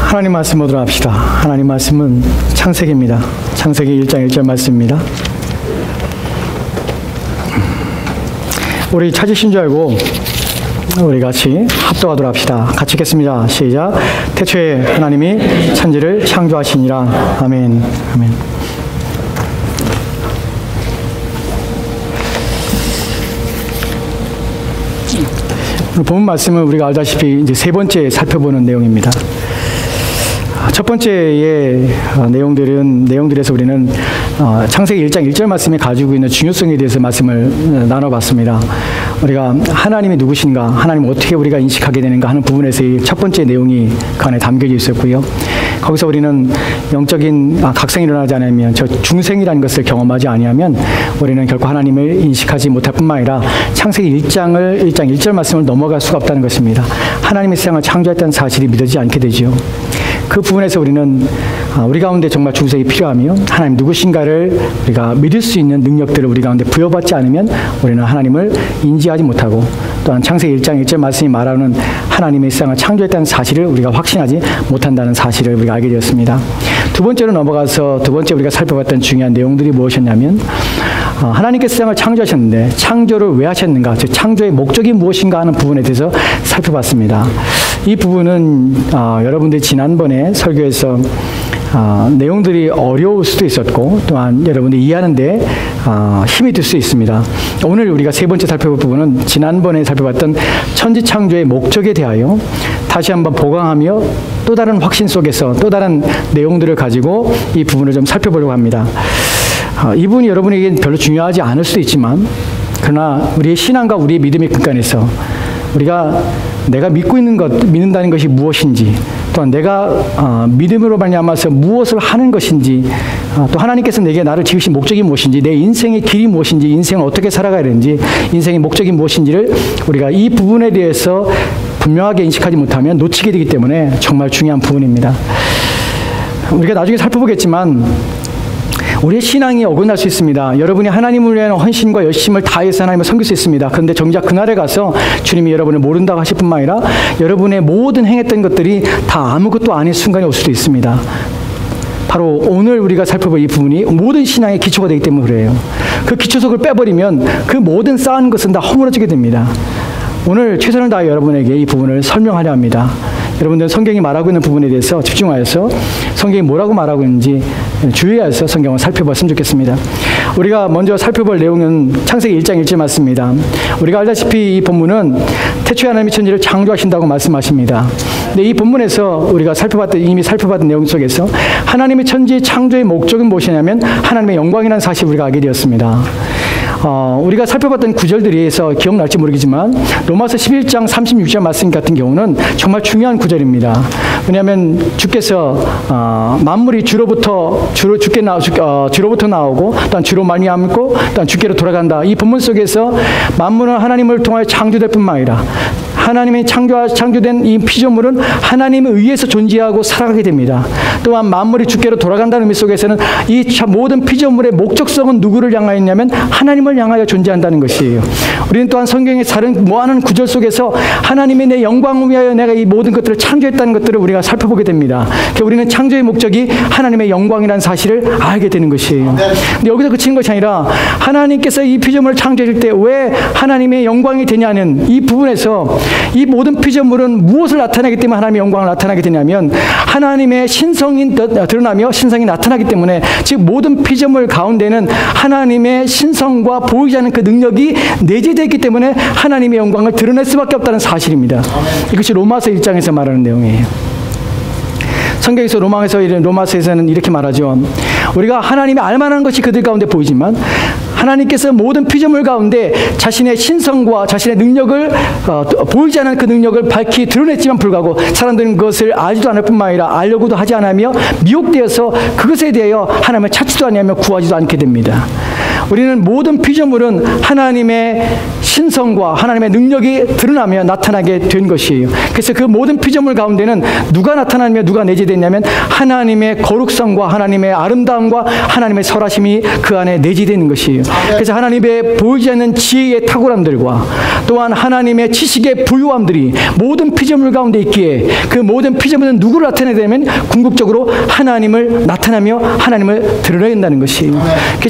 하나님 말씀 보도록 합시다. 하나님 말씀은 창세기입니다. 창세기 1장 1절 말씀입니다. 우리 찾으신 줄 알고 우리 같이 합독하도록 합시다. 같이 읽겠습니다. 시작. 태초에 하나님이 천지를 창조하시니라. 아멘. 아멘. 오늘 본 말씀은 우리가 알다시피 이제 세 번째 살펴보는 내용입니다. 첫 번째의 내용들에서 우리는 창세기 1장 1절 말씀이 가지고 있는 중요성에 대해서 말씀을 나눠봤습니다. 우리가 하나님이 누구신가, 하나님 어떻게 우리가 인식하게 되는가 하는 부분에서 첫 번째 내용이 그 안에 담겨져 있었고요. 거기서 우리는 영적인 각성이 일어나지 않으면, 저 중생이라는 것을 경험하지 아니하면 우리는 결코 하나님을 인식하지 못할 뿐만 아니라 창세기 1장 1절 말씀을 넘어갈 수가 없다는 것입니다. 하나님이 세상을 창조했다는 사실이 믿어지지 않게 되죠. 그 부분에서 우리는 우리 가운데 정말 중생이 필요하며 하나님 누구신가를 우리가 믿을 수 있는 능력들을 우리 가운데 부여받지 않으면 우리는 하나님을 인지하지 못하고, 또한 창세기 1장 1절 말씀이 말하는 하나님의 세상을 창조했다는 사실을 우리가 확신하지 못한다는 사실을 우리가 알게 되었습니다. 두 번째로 넘어가서 두 번째 우리가 살펴봤던 중요한 내용들이 무엇이었냐면, 하나님께서 세상을 창조하셨는데 창조를 왜 하셨는가, 즉 창조의 목적이 무엇인가 하는 부분에 대해서 살펴봤습니다. 이 부분은 여러분들이 지난번에 설교에서 내용들이 어려울 수도 있었고, 또한 여러분들이 이해하는데 힘이 들 수 있습니다. 오늘 우리가 세 번째 살펴볼 부분은 지난번에 살펴봤던 천지창조의 목적에 대하여 다시 한번 보강하며 또 다른 확신 속에서 또 다른 내용들을 가지고 이 부분을 좀 살펴보려고 합니다. 이 부분이 여러분에게 별로 중요하지 않을 수도 있지만, 그러나 우리의 신앙과 우리의 믿음의 근간에서 우리가 내가 믿고 있는 것, 믿는다는 것이 무엇인지, 또한 내가 믿음으로 말미암아서 무엇을 하는 것인지, 또 하나님께서 내게 나를 지으신 목적이 무엇인지, 내 인생의 길이 무엇인지, 인생을 어떻게 살아가야 되는지, 인생의 목적이 무엇인지를 우리가 이 부분에 대해서 분명하게 인식하지 못하면 놓치게 되기 때문에 정말 중요한 부분입니다. 우리가 나중에 살펴보겠지만 우리의 신앙이 어긋날 수 있습니다. 여러분이 하나님을 위한 헌신과 열심을 다해서 하나님을 섬길 수 있습니다. 그런데 정작 그날에 가서 주님이 여러분을 모른다고 하실 뿐만 아니라 여러분의 모든 행했던 것들이 다 아무것도 아닌 순간이 올 수도 있습니다. 바로 오늘 우리가 살펴볼 이 부분이 모든 신앙의 기초가 되기 때문에 그래요. 그 기초석을 빼버리면 그 모든 쌓은 것은 다 허물어지게 됩니다. 오늘 최선을 다해 여러분에게 이 부분을 설명하려 합니다. 여러분들은 성경이 말하고 있는 부분에 대해서 집중하여서 성경이 뭐라고 말하고 있는지 주의하여서 성경을 살펴봤으면 좋겠습니다. 우리가 먼저 살펴볼 내용은 창세기 1장 1절 말씀입니다. 우리가 알다시피 이 본문은 태초에 하나님이 천지를 창조하신다고 말씀하십니다. 근데 이 본문에서 우리가 이미 살펴봤던 내용 속에서 하나님의 천지의 창조의 목적은 무엇이냐면 하나님의 영광이라는 사실을 우리가 알게 되었습니다. 우리가 살펴봤던 구절들에서 기억날지 모르겠지만 로마서 11장 36절 말씀 같은 경우는 정말 중요한 구절입니다. 왜냐하면 주께서 만물이 주로부터 나오고 또한 주로 말미암고 또한 주께로 돌아간다. 이 본문 속에서 만물은 하나님을 통하여 창조될 뿐만 아니라 하나님이 창조된 이 피조물은 하나님에 의해서 존재하고 살아가게 됩니다. 또한 만물이 주께로 돌아간다는 의미 속에서는 이 모든 피조물의 목적성은 누구를 향하였냐면 하나님을 향하여 존재한다는 것이에요. 우리는 또한 성경의 다른 모아놓은 구절 속에서 하나님의 내 영광을 위하여 내가 이 모든 것들을 창조했다는 것들을 우리가 살펴보게 됩니다. 우리는 창조의 목적이 하나님의 영광이라는 사실을 알게 되는 것이에요. 근데 여기서 그치는 것이 아니라 하나님께서 이 피조물을 창조하실 때 왜 하나님의 영광이 되냐는 이 부분에서 이 모든 피조물은 무엇을 나타내기 때문에 하나님의 영광을 나타나게 되냐면 하나님의 신성이 드러나며 신성이 나타나기 때문에, 즉 모든 피조물 가운데는 하나님의 신성과 보이지 않는 그 능력이 내재되어 있기 때문에 하나님의 영광을 드러낼 수밖에 없다는 사실입니다. 이것이 로마서 1장에서 말하는 내용이에요. 성경에서 로마서에서는 이렇게 말하죠. 우리가 하나님이 알만한 것이 그들 가운데 보이지만 하나님께서 모든 피조물 가운데 자신의 신성과 자신의 능력을 보이지 않는 그 능력을 밝히 드러냈지만 불구하고 사람들은 그것을 알지도 않을 뿐만 아니라 알려고도 하지 않으며 미혹되어서 그것에 대하여 하나님을 찾지도 아니하며 구하지도 않게 됩니다. 우리는 모든 피조물은 하나님의 신성과 하나님의 능력이 드러나며 나타나게 된 것이에요. 그래서 그 모든 피조물 가운데는 누가 나타나며 누가 내재됐냐면 하나님의 거룩성과 하나님의 아름다움과 하나님의 설하심이 그 안에 내재되는 것이에요. 그래서 하나님의 보이지 않는 지혜의 탁월함들과 또한 하나님의 지식의 부유함들이 모든 피조물 가운데 있기에 그 모든 피조물은 누구를 나타내야 되면 궁극적으로 하나님을 나타나며 하나님을 드러낸다는 것이에요.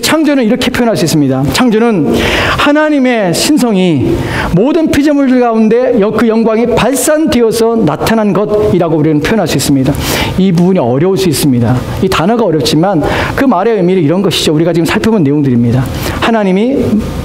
창조는 이렇게 표현할 수 있습니다. 창조는 하나님의 신성이 모든 피조물들 가운데 그 영광이 발산되어서 나타난 것이라고 우리는 표현할 수 있습니다. 이 부분이 어려울 수 있습니다. 이 단어가 어렵지만 그 말의 의미는 이런 것이죠. 우리가 지금 살펴본 내용들입니다. 하나님이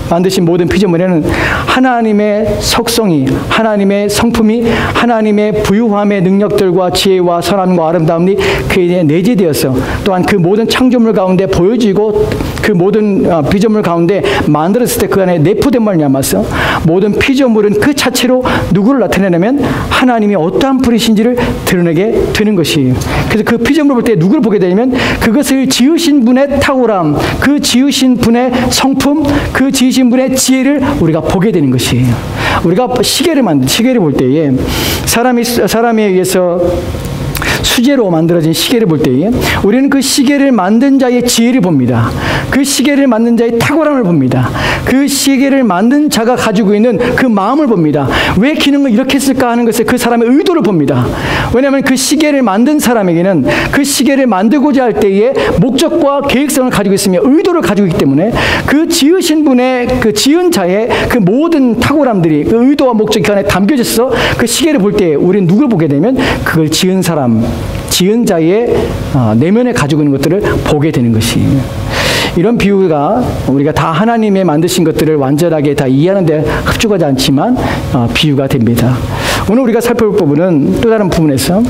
만드신 모든 피조물에는 하나님의 속성이, 하나님의 성품이, 하나님의 부유함의 능력들과 지혜와 선함과 아름다움이 그에 내재되어서 또한 그 모든 창조물 가운데 보여지고 그 모든 피조물 가운데 만들었을 때 그 안에 내포된 말미암아서 모든 피조물은 그 자체로 누구를 나타내냐면 하나님이 어떠한 분이신지를 드러내게 되는 것이에요. 그래서 그 피조물을 볼 때 누구를 보게 되냐면 그것을 지으신 분의 탁월함, 그 지으신 분의 성품, 그 지으신 분의 지혜를 우리가 보게 되는 것이에요. 우리가 시계를 볼 때에 사람에 의해서 수제로 만들어진 시계를 볼 때에 우리는 그 시계를 만든 자의 지혜를 봅니다. 그 시계를 만든 자의 탁월함을 봅니다. 그 시계를 만든 자가 가지고 있는 그 마음을 봅니다. 왜 기능을 이렇게 했을까 하는 것에 그 사람의 의도를 봅니다. 왜냐하면 그 시계를 만든 사람에게는 그 시계를 만들고자 할 때에 목적과 계획성을 가지고 있으며 의도를 가지고 있기 때문에 그 지으신 분의 그 지은 자의 그 모든 탁월함들이 그 의도와 목적이 그 안에 담겨져서 그 시계를 볼 때 우리는 누굴 보게 되면 그걸 지은 사람, 지은 자의 내면에 가지고 있는 것들을 보게 되는 것이에요. 이런 비유가 우리가 다 하나님의 만드신 것들을 완전하게 다 이해하는 데 흡족하지 않지만 비유가 됩니다. 오늘 우리가 살펴볼 부분은 또 다른 부분에서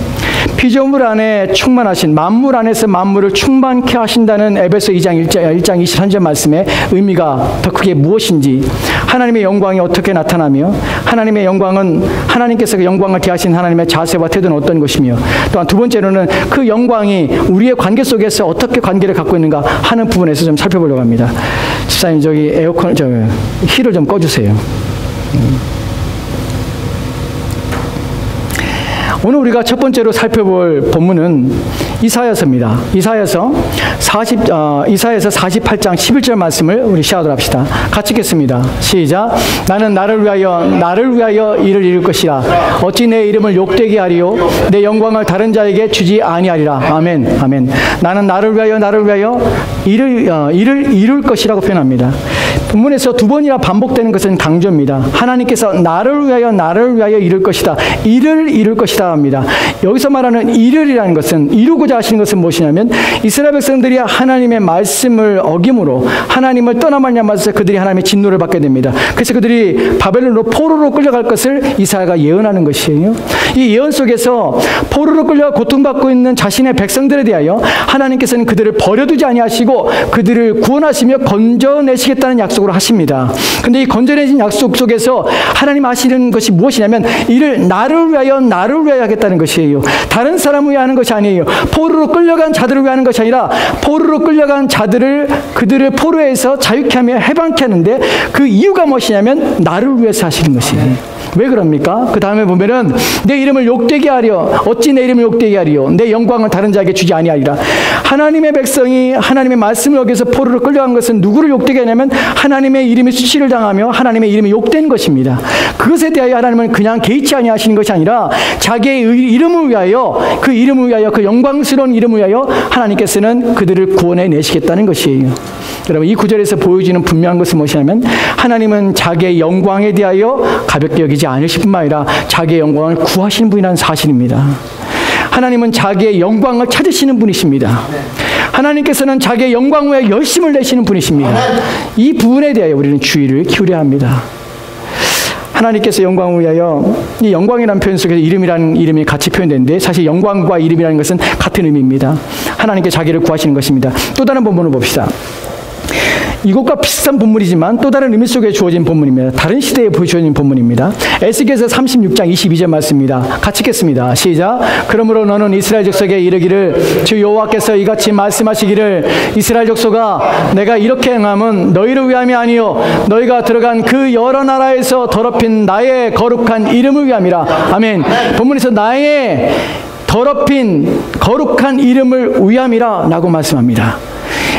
피조물 안에 충만하신, 만물 안에서 만물을 충만케 하신다는 에베소 2장 1장 23절 말씀의 의미가 더 크게 무엇인지, 하나님의 영광이 어떻게 나타나며 하나님의 영광은 하나님께서 그 영광을 대하신 하나님의 자세와 태도는 어떤 것이며, 또한 두 번째로는 그 영광이 우리의 관계 속에서 어떻게 관계를 갖고 있는가 하는 부분에서 좀 살펴보려고 합니다. 집사님, 저기 에어컨, 힐을 좀 꺼주세요. 오늘 우리가 첫 번째로 살펴볼 본문은 이사야서입니다. 이사야서 48장 11절 말씀을 우리 시작하도록 합시다. 같이 읽겠습니다. 시작. 나는 나를 위하여 일을 이룰 것이라. 어찌 내 이름을 욕되게 하리요 내 영광을 다른 자에게 주지 아니하리라. 아멘. 아멘. 나는 나를 위하여 일을 이룰 것이라고 표현합니다. 본문에서 두 번이나 반복되는 것은 강조입니다. 하나님께서 나를 위하여 이룰 것이다. 일을 이룰 것이다 합니다. 여기서 말하는 일을이라는 것은, 이루고자 하시는 것은 무엇이냐면, 이스라엘 백성들이 하나님의 말씀을 어김으로 하나님을 떠나말미암아서 그들이 하나님의 진노를 받게 됩니다. 그래서 그들이 바벨론으로 포로로 끌려갈 것을 이사야가 예언하는 것이에요. 이 예언 속에서 포로로 끌려 고통받고 있는 자신의 백성들에 대하여 하나님께서는 그들을 버려두지 아니하시고 그들을 구원하시며 건져내시겠다는 약속을 하십니다. 그런데 이 건져내신 약속 속에서 하나님 하시는 것이 무엇이냐면, 이를 나를 위하여 하겠다는 것이에요. 다른 사람을 위해 하는 것이 아니에요. 포로로 끌려간 자들을 위해 하는 것이 아니라, 포로로 끌려간 자들을, 그들을 포로에서 자유케 하며 해방케 하는데 그 이유가 무엇이냐면 나를 위해서 하시는 것이에요. 왜 그럽니까? 그 다음에 보면은 내 이름을 욕되게 하려, 어찌 내 이름을 욕되게 하리요 내 영광을 다른 자에게 주지 아니하리라. 하나님의 백성이 하나님의 말씀을 여기서 포로로 끌려간 것은 누구를 욕되게 하냐면 하나님의 이름이 수치를 당하며 하나님의 이름이 욕된 것입니다. 그것에 대하여 하나님은 그냥 개의치 아니하시는 것이 아니라 자기의 이름을 위하여, 그 이름을 위하여, 그 영광스러운 이름을 위하여 하나님께서는 그들을 구원해 내시겠다는 것이에요. 여러분, 이 구절에서 보여지는 분명한 것은 무엇이냐면, 하나님은 자기의 영광에 대하여 가볍게 여기지 않으실 뿐만 아니라 자기의 영광을 구하시는 분이라는 사실입니다. 하나님은 자기의 영광을 찾으시는 분이십니다. 하나님께서는 자기의 영광 위에 열심을 내시는 분이십니다. 이 부분에 대하여 우리는 주의를 기울여야 합니다. 하나님께서 영광을 위하여, 이 영광이라는 표현 속에서 이름이라는 이름이 같이 표현되는데 사실 영광과 이름이라는 것은 같은 의미입니다. 하나님께 자기를 구하시는 것입니다. 또 다른 본문을 봅시다. 이것과 비슷한 본문이지만 또 다른 의미 속에 주어진 본문입니다. 다른 시대에 주어진 본문입니다. 에스겔서 36장 22절 말씀입니다. 같이 읽겠습니다. 시작. 그러므로 너는 이스라엘 족속에 이르기를 주 여호와께서 이같이 말씀하시기를 이스라엘 족속아 내가 이렇게 행함은 너희를 위함이 아니요 너희가 들어간 그 여러 나라에서 더럽힌 나의 거룩한 이름을 위함이라. 아멘. 본문에서 나의 더럽힌 거룩한 이름을 위함이라 라고 말씀합니다.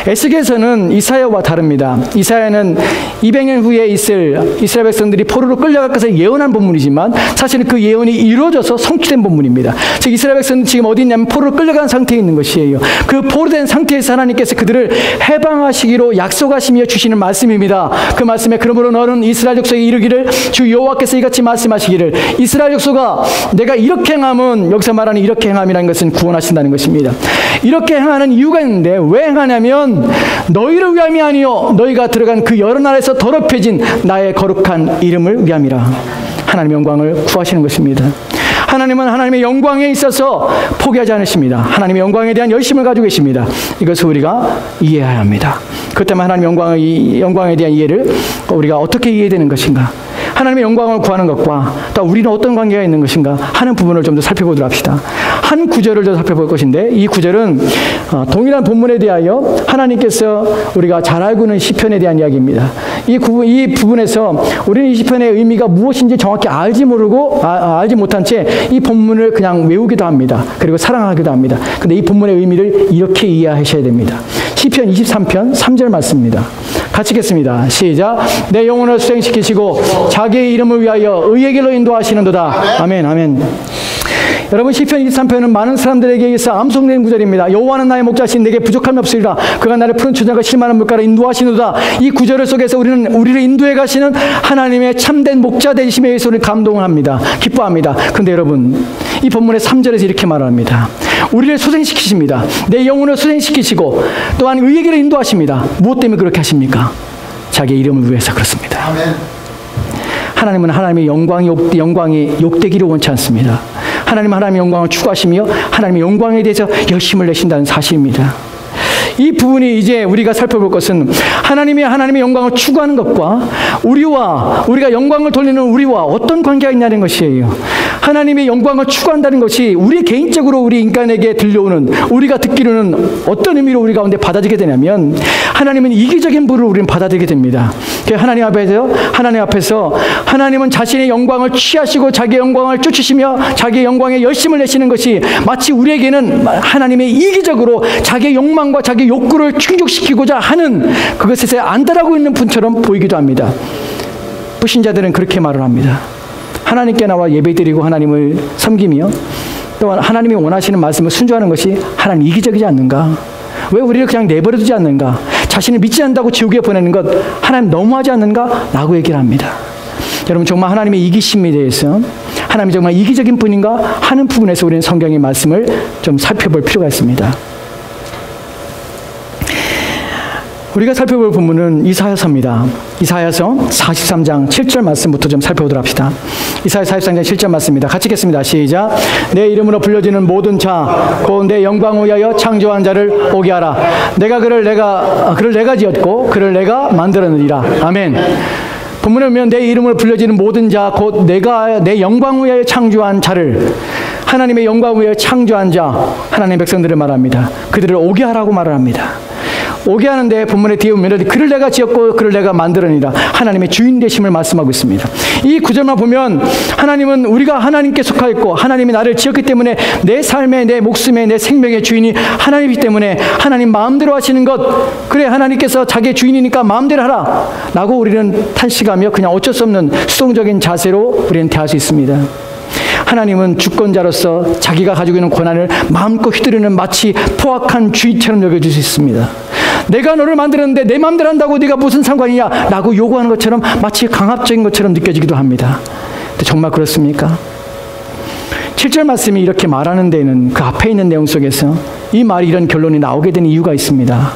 에스겔서는 이사야와 다릅니다. 이사야는 200년 후에 있을 이스라엘 백성들이 포로로 끌려갈 것을 예언한 본문이지만 사실은 그 예언이 이루어져서 성취된 본문입니다. 즉 이스라엘 백성은 지금 어디 있냐면 포로로 끌려간 상태에 있는 것이에요. 그 포로된 상태에서 하나님께서 그들을 해방하시기로 약속하시며 주시는 말씀입니다. 그 말씀에 그러므로 너는 이스라엘 족속에 이르기를 주 여호와께서 이같이 말씀하시기를 이스라엘 족속아 내가 이렇게 행함은 여기서 말하는 이렇게 행함이라는 것은 구원하신다는 것입니다. 이렇게 행하는 이유가 있는데 왜 행하냐면 너희를 위함이 아니요 너희가 들어간 그 여러 나라에서 더럽혀진 나의 거룩한 이름을 위함이라. 하나님의 영광을 구하시는 것입니다. 하나님은 하나님의 영광에 있어서 포기하지 않으십니다. 하나님의 영광에 대한 열심을 가지고 계십니다. 이것을 우리가 이해해야 합니다. 그것 때문에 하나님의 영광에 대한 이해를 우리가 어떻게 이해되는 것인가, 하나님의 영광을 구하는 것과 또 우리는 어떤 관계가 있는 것인가 하는 부분을 좀 더 살펴보도록 합시다. 한 구절을 더 살펴볼 것인데 이 구절은 동일한 본문에 대하여 하나님께서 우리가 잘 알고 있는 시편에 대한 이야기입니다. 이 부분에서 우리는 이 시편의 의미가 무엇인지 정확히 알지 못한 채 이 본문을 그냥 외우기도 합니다. 그리고 사랑하기도 합니다. 근데 이 본문의 의미를 이렇게 이해하셔야 됩니다. 시편 23편 3절 말씀입니다. 같이 읽겠습니다. 시작. 내 영혼을 수행시키시고 자기의 이름을 위하여 의의 길로 인도하시는도다. 아멘. 아멘. 여러분 시편 23편은 많은 사람들에게 의해서 암송된 구절입니다. 여호와는 나의 목자신 내게 부족함이 없으리라. 그가 나를 푸른 초장과 실만한 물가로 인도하시는도다. 이 구절을 속에서 우리를 인도해 가시는 하나님의 참된 목자 되심에 의해서 우리는 감동을 합니다. 기뻐합니다. 그런데 여러분 이 본문의 3절에서 이렇게 말합니다. 우리를 소생시키십니다. 내 영혼을 소생시키시고 또한 의의 길로 인도하십니다. 무엇 때문에 그렇게 하십니까? 자기의 이름을 위해서 그렇습니다. 아멘. 하나님은 하나님의 영광이 욕되기를 원치 않습니다. 하나님은 하나님의 영광을 추구하시며 하나님의 영광에 대해서 열심을 내신다는 사실입니다. 이 부분이 이제 우리가 살펴볼 것은 하나님의 영광을 추구하는 것과 우리가 영광을 돌리는 우리와 어떤 관계가 있냐는 것이에요. 하나님의 영광을 추구한다는 것이 우리 개인적으로 우리 인간에게 들려오는 우리가 듣기로는 어떤 의미로 우리 가운데 받아들이게 되냐면 하나님은 이기적인 부를 우리는 받아들이게 됩니다. 하나님 앞에서 하나님은 자신의 영광을 취하시고 자기의 영광을 쫓으시며 자기의 영광에 열심을 내시는 것이 마치 우리에게는 하나님의 이기적으로 자기의 욕망과 자기의 욕구를 충족시키고자 하는 그것에 안달하고 있는 분처럼 보이기도 합니다. 불신자들은 그렇게 말을 합니다. 하나님께 나와 예배드리고 하나님을 섬기며 또한 하나님이 원하시는 말씀을 순종하는 것이 하나님 이기적이지 않는가? 왜 우리를 그냥 내버려두지 않는가? 자신을 믿지 않는다고 지옥에 보내는 것 하나님 너무하지 않는가? 라고 얘기를 합니다. 여러분 정말 하나님의 이기심에 대해서 하나님이 정말 이기적인 분인가 하는 부분에서 우리는 성경의 말씀을 좀 살펴볼 필요가 있습니다. 우리가 살펴볼 본문은 이사야서입니다. 이사야서 43장 7절 말씀부터 좀 살펴보도록 합시다. 이사야 43장 7절 말씀입니다. 같이 읽겠습니다. 시작. 내 이름으로 불려지는 모든 자 곧 내 영광을 위하여 창조한 자를 오게 하라. 그를 내가 지었고 그를 내가 만들었느니라. 아멘. 본문에 보면 내 이름으로 불려지는 모든 자 곧 내가 내 영광을 위하여 창조한 자를, 하나님의 영광을 위하여 창조한 자, 하나님의 백성들을 말합니다. 그들을 오게 하라고 말을 합니다. 오게 하는데 본문의 뒤에 보면 그를 내가 지었고 그를 내가 만들었느니라. 하나님의 주인 되심을 말씀하고 있습니다. 이 구절만 보면 하나님은 우리가 하나님께 속하였고 하나님이 나를 지었기 때문에 내 삶의 내 목숨의 내 생명의 주인이 하나님이기 때문에 하나님 마음대로 하시는 것, 그래 하나님께서 자기의 주인이니까 마음대로 하라 라고 우리는 탄식하며 그냥 어쩔 수 없는 수동적인 자세로 우리는 대할 수 있습니다. 하나님은 주권자로서 자기가 가지고 있는 권한을 마음껏 휘두르는 마치 포악한 주인처럼 여겨질 수 있습니다. 내가 너를 만들었는데 내 마음대로 한다고 네가 무슨 상관이냐 라고 요구하는 것처럼 마치 강압적인 것처럼 느껴지기도 합니다. 근데 정말 그렇습니까? 7절 말씀이 이렇게 말하는 데는 그 앞에 있는 내용 속에서 이 말이 이런 결론이 나오게 된 이유가 있습니다.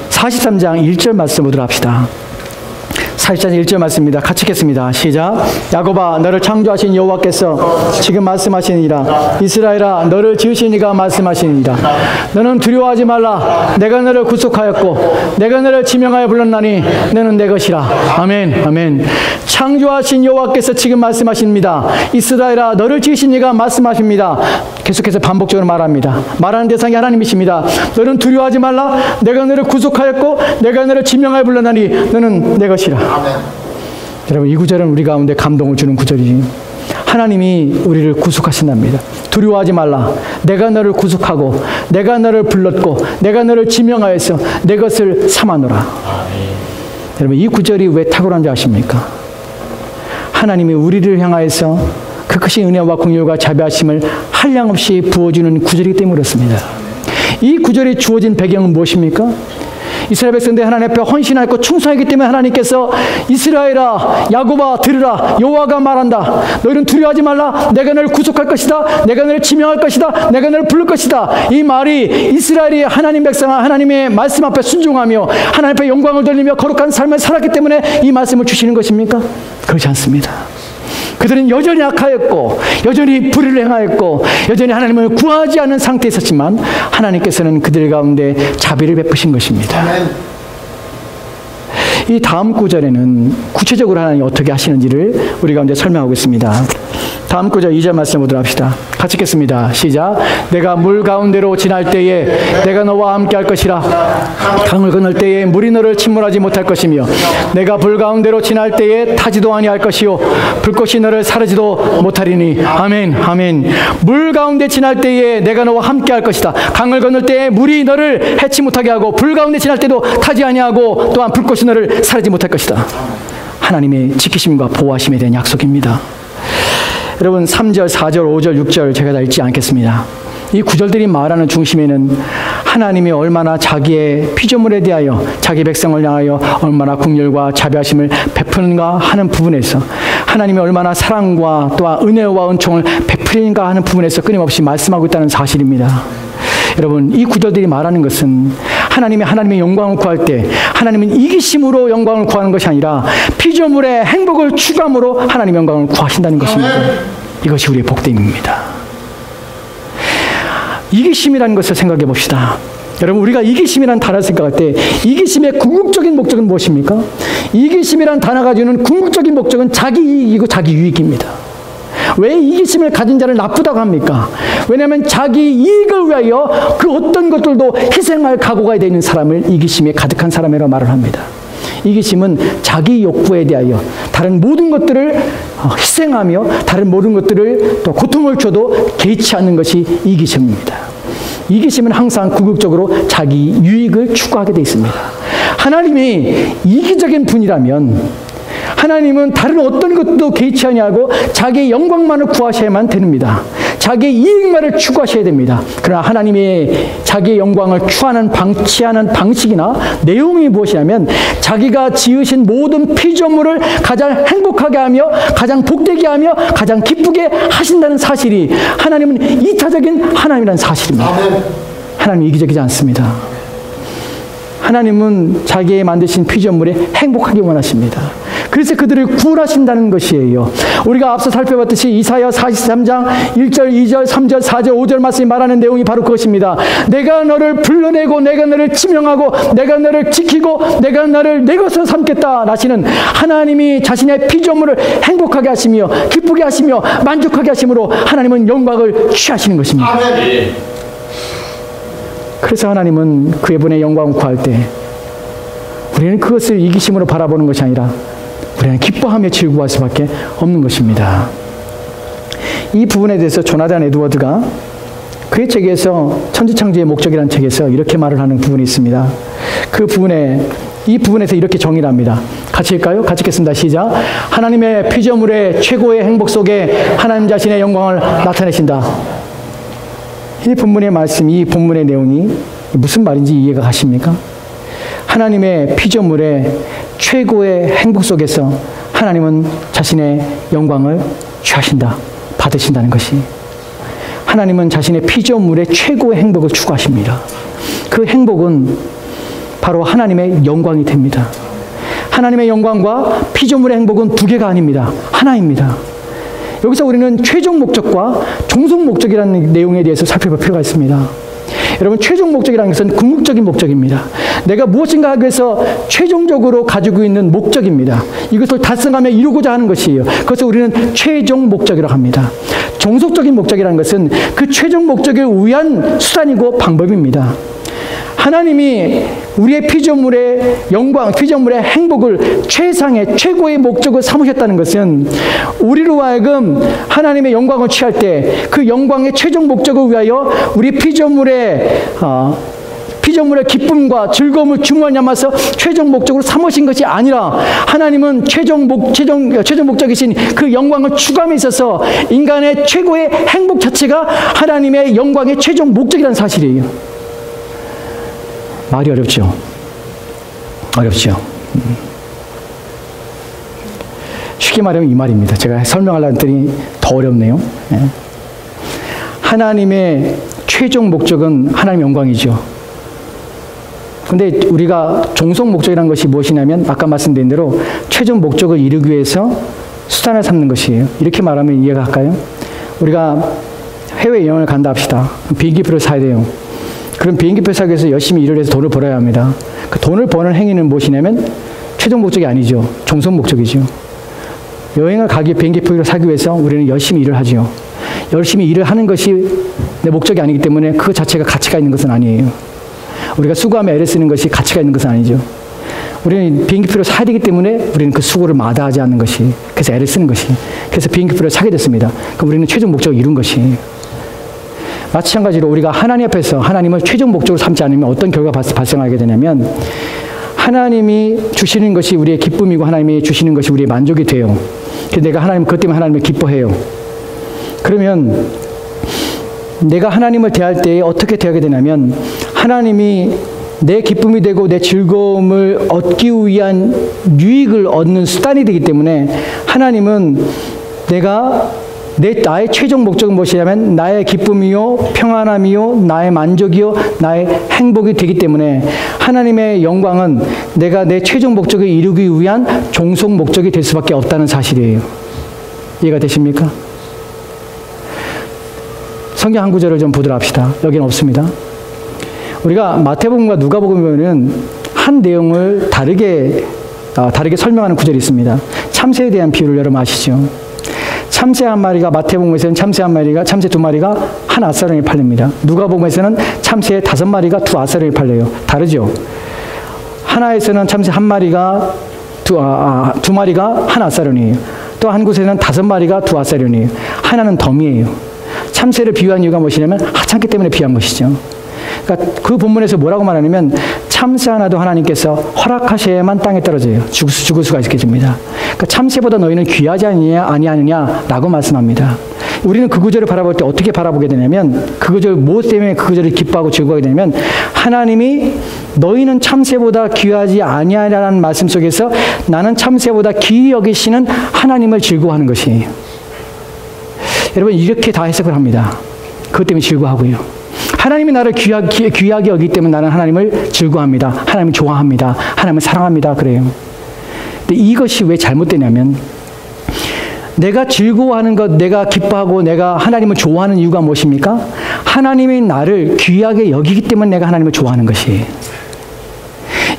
43장 1절 말씀 보도록 합시다. 40장 1절 말씀입니다. 같이 읽겠습니다. 시작. 야곱아 너를 창조하신 여호와께서 지금 말씀하시니라. 이스라엘아 너를 지으신 이가 말씀하시니라. 너는 두려워하지 말라. 내가 너를 구속하였고 내가 너를 지명하여 불렀나니 너는 내 것이라. 아멘. 아멘. 창조하신 여호와께서 지금 말씀하십니다. 이스라엘아 너를 지으신 이가 말씀하십니다. 계속해서 반복적으로 말합니다. 말하는 대상이 하나님이십니다. 너는 두려워하지 말라. 내가 너를 구속하였고 내가 너를 지명하여 불렀나니 너는 내 것이라. 아멘. 여러분 이 구절은 우리 가운데 감동을 주는 구절이지. 하나님이 우리를 구속하신답니다. 두려워하지 말라. 내가 너를 구속하고 내가 너를 불렀고 내가 너를 지명하여서 내 것을 삼아노라. 아멘. 여러분 이 구절이 왜 탁월한 줄 아십니까? 하나님이 우리를 향하여서 그 크신 은혜와 긍휼과 자비하심을 한량없이 부어주는 구절이기 때문에 그렇습니다. 이 구절이 주어진 배경은 무엇입니까? 이스라엘 백성들이 하나님 앞에 헌신하였고 충성하기 때문에 하나님께서 이스라엘아 야곱아 들으라. 여호와가 말한다. 너희는 두려워하지 말라. 내가 너를 구속할 것이다. 내가 너를 지명할 것이다. 내가 너를 부를 것이다. 이 말이 이스라엘이 하나님 백성아 하나님의 말씀 앞에 순종하며 하나님 앞에 영광을 돌리며 거룩한 삶을 살았기 때문에 이 말씀을 주시는 것입니까? 그렇지 않습니다. 그들은 여전히 악하였고 여전히 불의를 행하였고 여전히 하나님을 구하지 않은 상태에 있었지만 하나님께서는 그들 가운데 자비를 베푸신 것입니다. 이 다음 구절에는 구체적으로 하나님이 어떻게 하시는지를 우리 가운데 설명하고 있습니다. 다음 구절 2절 말씀 보도록 합시다. 같이 읽겠습니다. 시작. 내가 물 가운데로 지날 때에 내가 너와 함께 할 것이라. 강을 건널 때에 물이 너를 침몰하지 못할 것이며 내가 불 가운데로 지날 때에 타지도 아니할 것이요 불꽃이 너를 사르지도 못하리니. 아멘. 아멘. 물 가운데 지날 때에 내가 너와 함께 할 것이다. 강을 건널 때에 물이 너를 해치 못하게 하고 불 가운데 지날 때도 타지 아니하고 또한 불꽃이 너를 사르지 못할 것이다. 하나님의 지키심과 보호하심에 대한 약속입니다. 여러분 3절, 4절, 5절, 6절 제가 다 읽지 않겠습니다. 이 구절들이 말하는 중심에는 하나님이 얼마나 자기의 피조물에 대하여 자기 백성을 향하여 얼마나 긍휼과 자비하심을 베푸는가 하는 부분에서 하나님이 얼마나 사랑과 또한 은혜와 은총을 베푸는가 하는 부분에서 끊임없이 말씀하고 있다는 사실입니다. 여러분 이 구절들이 말하는 것은 하나님의 영광을 구할 때 하나님은 이기심으로 영광을 구하는 것이 아니라 피조물의 행복을 추구함으로 하나님의 영광을 구하신다는 것입니다. 이것이 우리의 복됨입니다. 이기심이라는 것을 생각해 봅시다. 여러분 우리가 이기심이라는 단어를 생각할 때 이기심의 궁극적인 목적은 무엇입니까? 이기심이라는 단어가 주는 궁극적인 목적은 자기 이익이고 자기 유익입니다. 왜 이기심을 가진 자를 나쁘다고 합니까? 왜냐하면 자기 이익을 위하여 그 어떤 것들도 희생할 각오가 되어 있는 사람을 이기심에 가득한 사람이라고 말을 합니다. 이기심은 자기 욕구에 대하여 다른 모든 것들을 희생하며 다른 모든 것들을 또 고통을 줘도 개의치 않는 것이 이기심입니다. 이기심은 항상 궁극적으로 자기 유익을 추구하게 되어 있습니다. 하나님이 이기적인 분이라면 하나님은 다른 어떤 것도 개의치 아니하고 자기의 영광만을 구하셔야만 됩니다. 자기의 이익만을 추구하셔야 됩니다. 그러나 하나님의 자기의 영광을 취하는 방식이나 내용이 무엇이냐면 자기가 지으신 모든 피조물을 가장 행복하게 하며 가장 복되게 하며 가장 기쁘게 하신다는 사실이 하나님은 이타적인 하나님이라는 사실입니다. 하나님은 이기적이지 않습니다. 하나님은 자기의 만드신 피조물에 행복하게 원하십니다. 그래서 그들을 구원하신다는 것이에요. 우리가 앞서 살펴봤듯이 이사야 43장 1절, 2절, 3절, 4절, 5절 말씀이 말하는 내용이 바로 그것입니다. 내가 너를 불러내고 내가 너를 지명하고 내가 너를 지키고 내가 너를 내 것으로 삼겠다 라시는 하나님이 자신의 피조물을 행복하게 하시며 기쁘게 하시며 만족하게 하심으로 하나님은 영광을 취하시는 것입니다. 아멘. 그래서 하나님은 그의 분의 영광을 구할 때 우리는 그것을 이기심으로 바라보는 것이 아니라 우리는 기뻐하며 즐거워할 수밖에 없는 것입니다. 이 부분에 대해서 조나단 에드워드가 그의 책에서 천지창조의 목적이라는 책에서 이렇게 말을 하는 부분이 있습니다. 이 부분에서 이렇게 정의를 합니다. 같이 읽을까요? 같이 읽겠습니다. 시작. 하나님의 피조물의 최고의 행복 속에 하나님 자신의 영광을 나타내신다. 이 본문의 말씀, 이 본문의 내용이 무슨 말인지 이해가 가십니까? 하나님의 피조물의 최고의 행복 속에서 하나님은 자신의 영광을 취하신다, 받으신다는 것이. 하나님은 자신의 피조물의 최고의 행복을 추구하십니다. 그 행복은 바로 하나님의 영광이 됩니다. 하나님의 영광과 피조물의 행복은 두 개가 아닙니다. 하나입니다. 여기서 우리는 최종 목적과 종속 목적이라는 내용에 대해서 살펴볼 필요가 있습니다. 여러분, 최종 목적이라는 것은 궁극적인 목적입니다. 내가 무엇인가 하기 위해서 최종적으로 가지고 있는 목적입니다. 이것을 달성하며 이루고자 하는 것이에요. 그것을 우리는 최종 목적이라고 합니다. 종속적인 목적이라는 것은 그 최종 목적을 위한 수단이고 방법입니다. 하나님이 우리의 피조물의 영광, 피조물의 행복을 최상의 최고의 목적을 삼으셨다는 것은 우리로 하여금 하나님의 영광을 취할 때 그 영광의 최종 목적을 위하여 우리 피조물의 기쁨과 즐거움을 중요한 삼아서 최종 목적으로 삼으신 것이 아니라 하나님은 최종 목적이신 그 영광을 추구함에 있어서 인간의 최고의 행복 자체가 하나님의 영광의 최종 목적이라는 사실이에요. 말이 어렵죠? 어렵죠? 쉽게 말하면 이 말입니다. 제가 설명하려고 했더니 더 어렵네요. 하나님의 최종 목적은 하나님의 영광이죠. 근데 우리가 종속 목적이라는 것이 무엇이냐면 아까 말씀드린 대로 최종 목적을 이루기 위해서 수단을 삼는 것이에요. 이렇게 말하면 이해가 갈까요? 우리가 해외여행을 간다 합시다. 비행기표를 사야 돼요. 그럼 비행기표 사기 위해서 열심히 일을 해서 돈을 벌어야 합니다. 그 돈을 버는 행위는 무엇이냐면 최종 목적이 아니죠. 종속 목적이죠. 여행을 가기 비행기표를 사기 위해서 우리는 열심히 일을 하죠. 열심히 일을 하는 것이 내 목적이 아니기 때문에 그 자체가 가치가 있는 것은 아니에요. 우리가 수고하며 애를 쓰는 것이 가치가 있는 것은 아니죠. 우리는 비행기표를 사야 되기 때문에 우리는 그 수고를 마다하지 않는 것이, 그래서 애를 쓰는 것이, 그래서 비행기표를 사게 됐습니다. 그럼 우리는 최종 목적을 이룬 것이에요. 마찬가지로 우리가 하나님 앞에서 하나님을 최종 목적으로 삼지 않으면 어떤 결과가 발생하게 되냐면 하나님이 주시는 것이 우리의 기쁨이고 하나님이 주시는 것이 우리의 만족이 돼요. 그래서 내가 그것 때문에 하나님을 기뻐해요. 그러면 내가 하나님을 대할 때 어떻게 대하게 되냐면 하나님이 내 기쁨이 되고 내 즐거움을 얻기 위한 유익을 얻는 수단이 되기 때문에 하나님은 나의 최종 목적은 무엇이냐면 나의 기쁨이요, 평안함이요, 나의 만족이요, 나의 행복이 되기 때문에 하나님의 영광은 내가 내 최종 목적을 이루기 위한 종속 목적이 될 수밖에 없다는 사실이에요. 이해가 되십니까? 성경 한 구절을 좀 보도록 합시다. 여기는 없습니다. 우리가 마태복음과 누가복음에 보면 한 내용을 다르게 설명하는 구절이 있습니다. 참새에 대한 비유를 여러분 아시죠? 참새 한 마리가, 마태복음에서는 참새 두 마리가 한 아사론에 팔립니다. 누가복음에서는 참새 5마리가 2아사론에 팔려요. 다르죠? 하나에서는 참새 한 마리가 2마리가 한 아사론이에요. 또 한 곳에는 5마리가 2아사론이에요. 하나는 덤이에요. 참새를 비유한 이유가 무엇이냐면 하찮기 때문에 비유한 것이죠. 그러니까 그 본문에서 뭐라고 말하냐면 참새 하나도 하나님께서 허락하셔야만 땅에 떨어져요. 죽을 수가 있게 됩니다. 그러니까 참새보다 너희는 귀하지 아니하느냐라고 말씀합니다. 우리는 그 구절을 바라볼 때 어떻게 바라보게 되냐면 무엇 때문에 그 구절을 기뻐하고 즐거워하게 되냐면 하나님이 너희는 참새보다 귀하지 아니하라는 말씀 속에서 나는 참새보다 귀히 여기시는 하나님을 즐거워하는 것이에요. 여러분 이렇게 다 해석을 합니다. 그것 때문에 즐거워하고요. 하나님이 나를 귀하게 여기기 때문에 나는 하나님을 즐거워합니다. 하나님을 좋아합니다. 하나님을 사랑합니다. 그래요. 근데 이것이 왜 잘못되냐면 내가 즐거워하는 것, 내가 기뻐하고 내가 하나님을 좋아하는 이유가 무엇입니까? 하나님이 나를 귀하게 여기기 때문에 내가 하나님을 좋아하는 것이에요.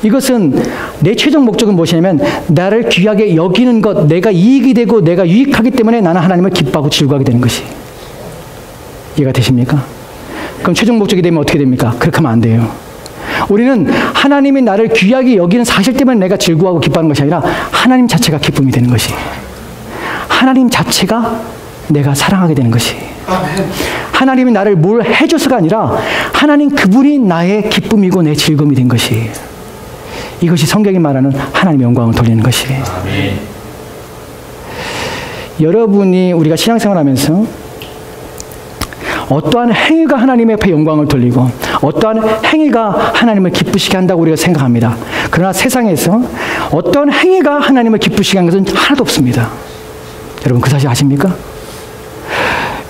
이것은 내 최종 목적은 무엇이냐면 나를 귀하게 여기는 것, 내가 이익이 되고 내가 유익하기 때문에 나는 하나님을 기뻐하고 즐거워하게 되는 것이에요. 이해가 되십니까? 그럼 최종 목적이 되면 어떻게 됩니까? 그렇게 하면 안 돼요. 우리는 하나님이 나를 귀하게 여기는 사실 때문에 내가 즐거워하고 기뻐하는 것이 아니라 하나님 자체가 기쁨이 되는 것이에요. 하나님 자체가 내가 사랑하게 되는 것이에요. 하나님이 나를 뭘 해줘서가 아니라 하나님 그분이 나의 기쁨이고 내 즐거움이 된 것이에요. 이것이 성경이 말하는 하나님의 영광을 돌리는 것이에요. 여러분이 우리가 신앙생활하면서 어떠한 행위가 하나님의 앞에 영광을 돌리고 어떠한 행위가 하나님을 기쁘시게 한다고 우리가 생각합니다. 그러나 세상에서 어떠한 행위가 하나님을 기쁘시게 하는 것은 하나도 없습니다. 여러분 그 사실 아십니까?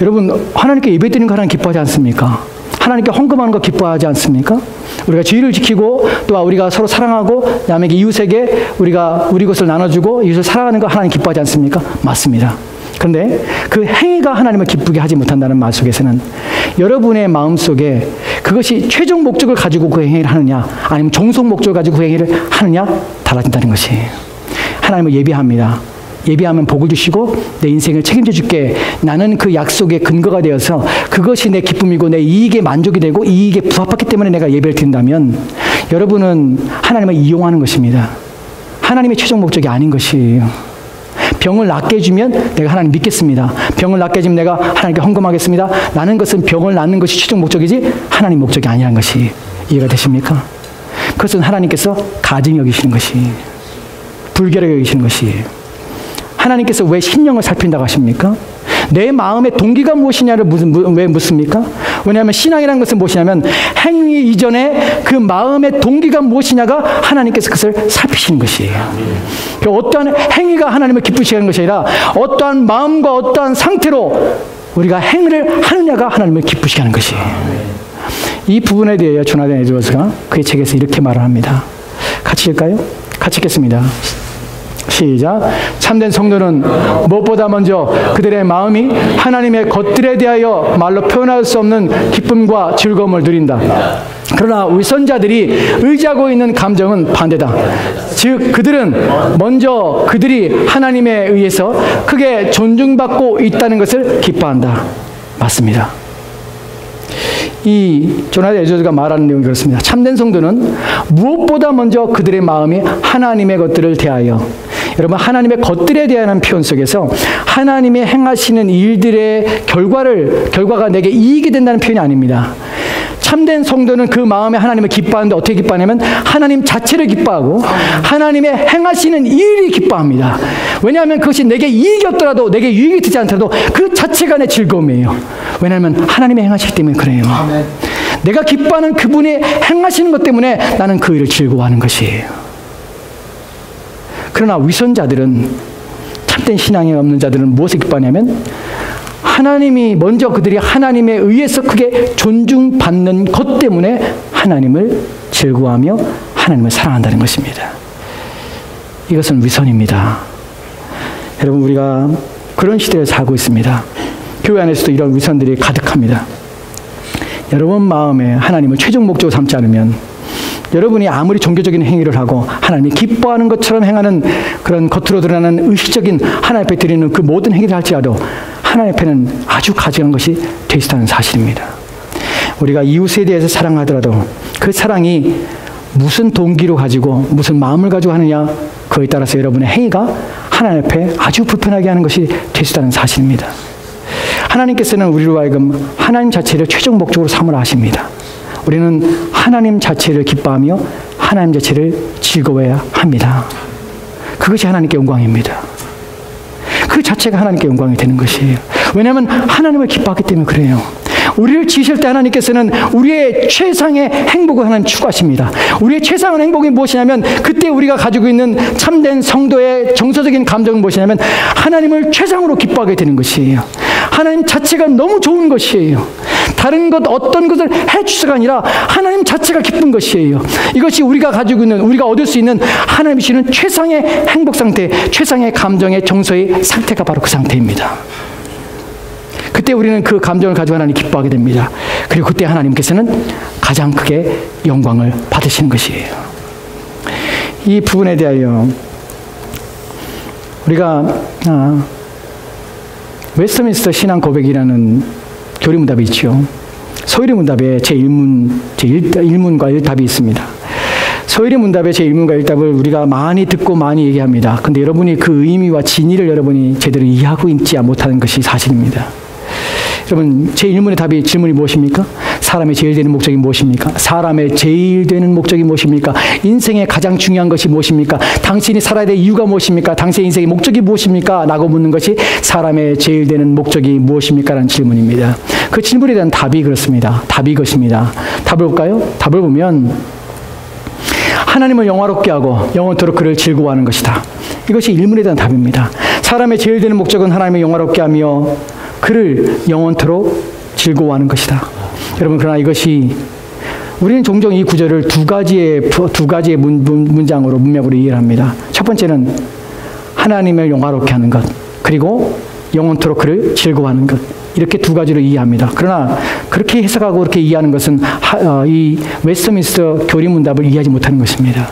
여러분 하나님께 예배드리는 거 하나님 기뻐하지 않습니까? 하나님께 헌금하는 거 기뻐하지 않습니까? 우리가 주의를 지키고 또 우리가 서로 사랑하고 남에게 이웃에게 우리가 우리 것을 나눠주고 이웃을 사랑하는 거 하나님 기뻐하지 않습니까? 맞습니다. 그런데 그 행위가 하나님을 기쁘게 하지 못한다는 말 속에서는 여러분의 마음속에 그것이 최종 목적을 가지고 그 행위를 하느냐 아니면 종속 목적을 가지고 그 행위를 하느냐 달라진다는 것이에요. 하나님을 예비합니다. 예비하면 복을 주시고 내 인생을 책임져 줄게. 나는 그 약속의 근거가 되어서 그것이 내 기쁨이고 내 이익에 만족이 되고 이익에 부합했기 때문에 내가 예배를 드린다면 여러분은 하나님을 이용하는 것입니다. 하나님의 최종 목적이 아닌 것이에요. 병을 낫게 해주면 내가 하나님 믿겠습니다. 병을 낫게 해주면 내가 하나님께 헌금하겠습니다. 나는 것은 병을 낫는 것이 최종 목적이지 하나님 목적이 아니라는 것이 이해가 되십니까? 그것은 하나님께서 가증히 여기시는 것이 불결하게 여기시는 것이에요. 하나님께서 왜 신령을 살핀다고 하십니까? 내 마음의 동기가 무엇이냐를 왜 묻습니까? 왜냐하면 신앙이라는 것은 무엇이냐면 행위 이전에 그 마음의 동기가 무엇이냐가 하나님께서 그것을 살피시는 것이에요. 어떠한 행위가 하나님을 기쁘시게 하는 것이 아니라 어떠한 마음과 어떠한 상태로 우리가 행위를 하느냐가 하나님을 기쁘시게 하는 것이에요. 이 부분에 대해 조나단 에드워즈가 그의 책에서 이렇게 말을 합니다. 같이 읽을까요? 같이 읽겠습니다. 시작. 참된 성도는 무엇보다 먼저 그들의 마음이 하나님의 것들에 대하여 말로 표현할 수 없는 기쁨과 즐거움을 누린다. 그러나 우리 선자들이 의지하고 있는 감정은 반대다. 즉 그들은 먼저 그들이 하나님에 의해서 크게 존중받고 있다는 것을 기뻐한다. 맞습니다. 이 조나단 에드워즈가 말하는 내용이 그렇습니다. 참된 성도는 무엇보다 먼저 그들의 마음이 하나님의 것들을 대하여, 여러분 하나님의 것들에 대한 표현 속에서 하나님의 행하시는 일들의 결과가 내게 이익이 된다는 표현이 아닙니다. 참된 성도는 그 마음에 하나님을 기뻐하는데 어떻게 기뻐하냐면 하나님 자체를 기뻐하고 하나님의 행하시는 일이 기뻐합니다. 왜냐하면 그것이 내게 이익이 없더라도 내게 유익이 되지 않더라도 그 자체가 내 즐거움이에요. 왜냐하면 하나님의 행하시기 때문에 그래요. 아멘. 내가 기뻐하는 그분이 행하시는 것 때문에 나는 그 일을 즐거워하는 것이에요. 그러나 위선자들은, 참된 신앙이 없는 자들은 무엇을 기뻐하냐면 하나님이 먼저 그들이 하나님에 의해서 크게 존중받는 것 때문에 하나님을 즐거워하며 하나님을 사랑한다는 것입니다. 이것은 위선입니다. 여러분 우리가 그런 시대에 살고 있습니다. 교회 안에서도 이런 위선들이 가득합니다. 여러분 마음에 하나님을 최종 목적으로 삼지 않으면 여러분이 아무리 종교적인 행위를 하고 하나님이 기뻐하는 것처럼 행하는 그런 겉으로 드러나는 의식적인 하나님 앞에 드리는 그 모든 행위를 할지라도 하나님 앞에는 아주 가증한 것이 돼 있다는 사실입니다. 우리가 이웃에 대해서 사랑하더라도 그 사랑이 무슨 동기로 가지고 무슨 마음을 가지고 하느냐, 그에 따라서 여러분의 행위가 하나님 앞에 아주 불편하게 하는 것이 될 수 있다는 사실입니다. 하나님께서는 우리로 하여금 하나님 자체를 최종 목적으로 삼으라 하십니다. 우리는 하나님 자체를 기뻐하며 하나님 자체를 즐거워해야 합니다. 그것이 하나님께 영광입니다. 그 자체가 하나님께 영광이 되는 것이에요. 왜냐하면 하나님을 기뻐하기 때문에 그래요. 우리를 지으실 때 하나님께서는 우리의 최상의 행복을 하나님 추구하십니다. 우리의 최상의 행복이 무엇이냐면 그때 우리가 가지고 있는 참된 성도의 정서적인 감정은 무엇이냐면 하나님을 최상으로 기뻐하게 되는 것이에요. 하나님 자체가 너무 좋은 것이에요. 다른 것 어떤 것을 해주셔가 아니라 하나님 자체가 기쁜 것이에요. 이것이 우리가 가지고 있는, 우리가 얻을 수 있는 하나님이 주시는 최상의 행복 상태, 최상의 감정의 정서의 상태가 바로 그 상태입니다. 그때 우리는 그 감정을 가지고 하나님 기뻐하게 됩니다. 그리고 그때 하나님께서는 가장 크게 영광을 받으시는 것이에요. 이 부분에 대하여 우리가 웨스트민스터 신앙 고백이라는 교리문답이 있죠. 소위리 문답에 제1문과 1답이 있습니다. 소위리 문답의 제1문과 1답을 우리가 많이 듣고 많이 얘기합니다. 근데 여러분이 그 의미와 진의를 여러분이 제대로 이해하고 있지 못하는 것이 사실입니다. 여러분 제1문의 답이 질문이 무엇입니까? 사람의 제일 되는 목적이 무엇입니까? 사람의 제일 되는 목적이 무엇입니까? 인생의 가장 중요한 것이 무엇입니까? 당신이 살아야 될 이유가 무엇입니까? 당신의 인생의 목적이 무엇입니까? 라고 묻는 것이 사람의 제일 되는 목적이 무엇입니까? 라는 질문입니다. 그 질문에 대한 답이 그렇습니다. 답이 이것입니다. 답을 볼까요? 답을 보면 하나님을 영화롭게 하고 영원토록 그를 즐거워하는 것이다. 이것이 1문에 대한 답입니다. 사람의 제일 되는 목적은 하나님을 영화롭게 하며 그를 영원토록 즐거워하는 것이다. 여러분 그러나 이것이 우리는 종종 이 구절을 두 가지의 문장으로 문맥으로 이해를 합니다. 첫 번째는 하나님을 영화롭게 하는 것, 그리고 영원토록 그를 즐거워하는 것, 이렇게 두 가지로 이해합니다. 그러나 그렇게 해석하고 그렇게 이해하는 것은 이 웨스트민스터 교리문답을 이해하지 못하는 것입니다.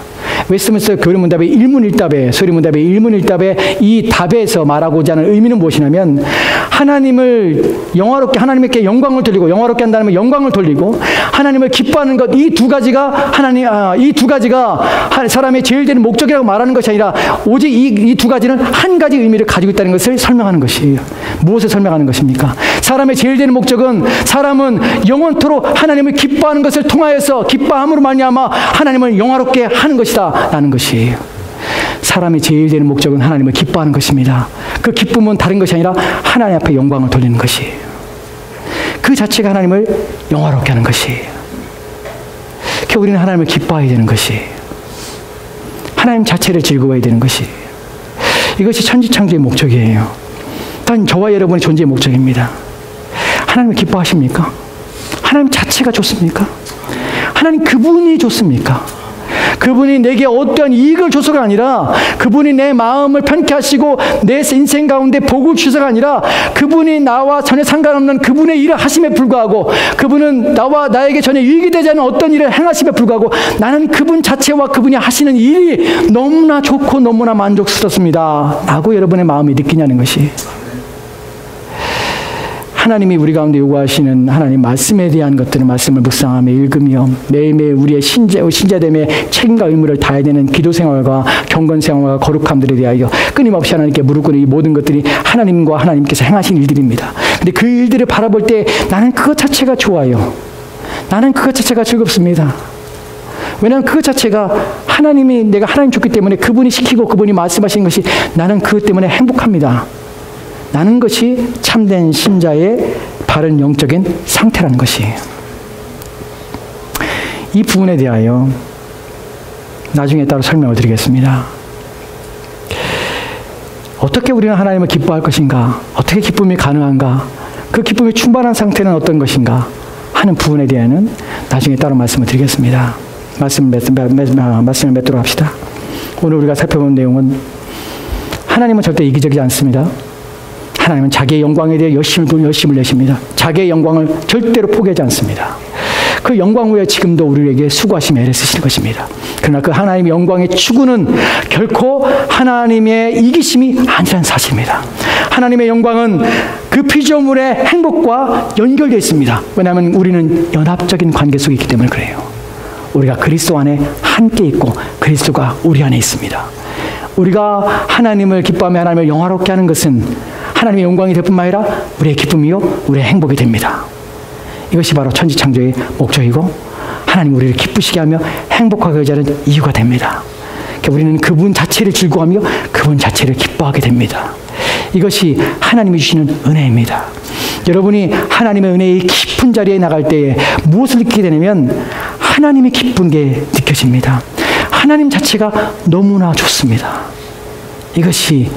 웨스트민스터 교리문답의 일문일답에, 소리문답의 일문일답에 이 답에서 말하고자 하는 의미는 무엇이냐면, 하나님을 영화롭게, 하나님께 영광을 돌리고, 영화롭게 한다는 건 영광을 돌리고 하나님을 기뻐하는 것, 이 두 가지가 이 두 가지가 사람의 제일 되는 목적이라고 말하는 것이 아니라 오직 이 두 가지는 한 가지 의미를 가지고 있다는 것을 설명하는 것이에요. 무엇을 설명하는 것입니까? 사람의 제일 되는 목적은, 사람은 영원토록 하나님을 기뻐하는 것을 통하여서, 기뻐함으로 말미암아 하나님을 영화롭게 하는 것이다 라는 것이에요. 사람의 제일 되는 목적은 하나님을 기뻐하는 것입니다. 그 기쁨은 다른 것이 아니라 하나님 앞에 영광을 돌리는 것이에요. 그 자체가 하나님을 영화롭게 하는 것이에요. 그러니까 우리는 하나님을 기뻐해야 되는 것이에요. 하나님 자체를 즐거워해야 되는 것이에요. 이것이 천지창조의 목적이에요. 단 저와 여러분의 존재의 목적입니다. 하나님을 기뻐하십니까? 하나님 자체가 좋습니까? 하나님 그분이 좋습니까? 그분이 내게 어떠한 이익을 줘서가 아니라, 그분이 내 마음을 편케 하시고 내 인생 가운데 복을 주셔서가 아니라, 그분이 나와 전혀 상관없는 그분의 일을 하심에 불구하고, 그분은 나에게 전혀 이익이 되지 않은 어떤 일을 행하심에 불구하고 나는 그분 자체와 그분이 하시는 일이 너무나 좋고 너무나 만족스럽습니다 라고 여러분의 마음이 느끼냐는 것이, 하나님이 우리 가운데 요구하시는 하나님 말씀에 대한 것들을, 말씀을 묵상하며 읽으며 매일매일 우리의 신자됨의 책임과 의무를 다해야 되는 기도 생활과 경건 생활과 거룩함들에 대하여 끊임없이 하나님께 무릎 꿇는 이 모든 것들이 하나님과 하나님께서 행하신 일들입니다. 그런데 그 일들을 바라볼 때 나는 그것 자체가 좋아요. 나는 그것 자체가 즐겁습니다. 왜냐하면 그것 자체가 하나님이, 내가 하나님 좋기 때문에 그분이 시키고 그분이 말씀하신 것이 나는 그것 때문에 행복합니다. 나는 것이 참된 신자의 바른 영적인 상태라는 것이에요. 이 부분에 대하여 나중에 따로 설명을 드리겠습니다. 어떻게 우리는 하나님을 기뻐할 것인가? 어떻게 기쁨이 가능한가? 그 기쁨이 충만한 상태는 어떤 것인가? 하는 부분에 대해서는 나중에 따로 말씀을 드리겠습니다. 말씀을 맺도록 합시다. 오늘 우리가 살펴본 내용은, 하나님은 절대 이기적이지 않습니다. 하나님은 자기의 영광에 대해 열심을 내십니다. 자기의 영광을 절대로 포기하지 않습니다. 그 영광 후에 지금도 우리에게 수고하시며 애를 쓰실 것입니다. 그러나 그 하나님의 영광의 추구는 결코 하나님의 이기심이 아니라는 사실입니다. 하나님의 영광은 그 피조물의 행복과 연결되어 있습니다. 왜냐하면 우리는 연합적인 관계 속에 있기 때문에 그래요. 우리가 그리스도 안에 함께 있고 그리스도가 우리 안에 있습니다. 우리가 하나님을 기뻐하며 하나님을 영화롭게 하는 것은 하나님의 영광이 될 뿐만 아니라 우리의 기쁨이요, 우리의 행복이 됩니다. 이것이 바로 천지창조의 목적이고, 하나님 우리를 기쁘시게 하며 행복하게 하자는 이유가 됩니다. 그러니까 우리는 그분 자체를 즐거워하며 그분 자체를 기뻐하게 됩니다. 이것이 하나님이 주시는 은혜입니다. 여러분이 하나님의 은혜의 깊은 자리에 나갈 때에 무엇을 느끼게 되냐면, 하나님이 기쁜 게 느껴집니다. 하나님 자체가 너무나 좋습니다. 이것이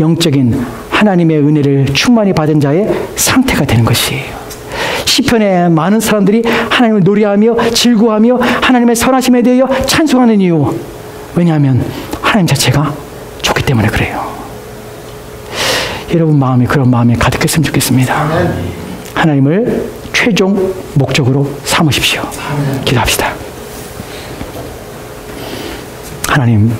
영적인 하나님의 은혜를 충만히 받은 자의 상태가 되는 것이에요. 시편에 많은 사람들이 하나님을 노래하며 즐거워하며 하나님의 선하심에 대하여 찬송하는 이유, 왜냐하면 하나님 자체가 좋기 때문에 그래요. 여러분 마음이 그런 마음에 가득했으면 좋겠습니다. 하나님을 최종 목적으로 삼으십시오. 기도합시다. 하나님,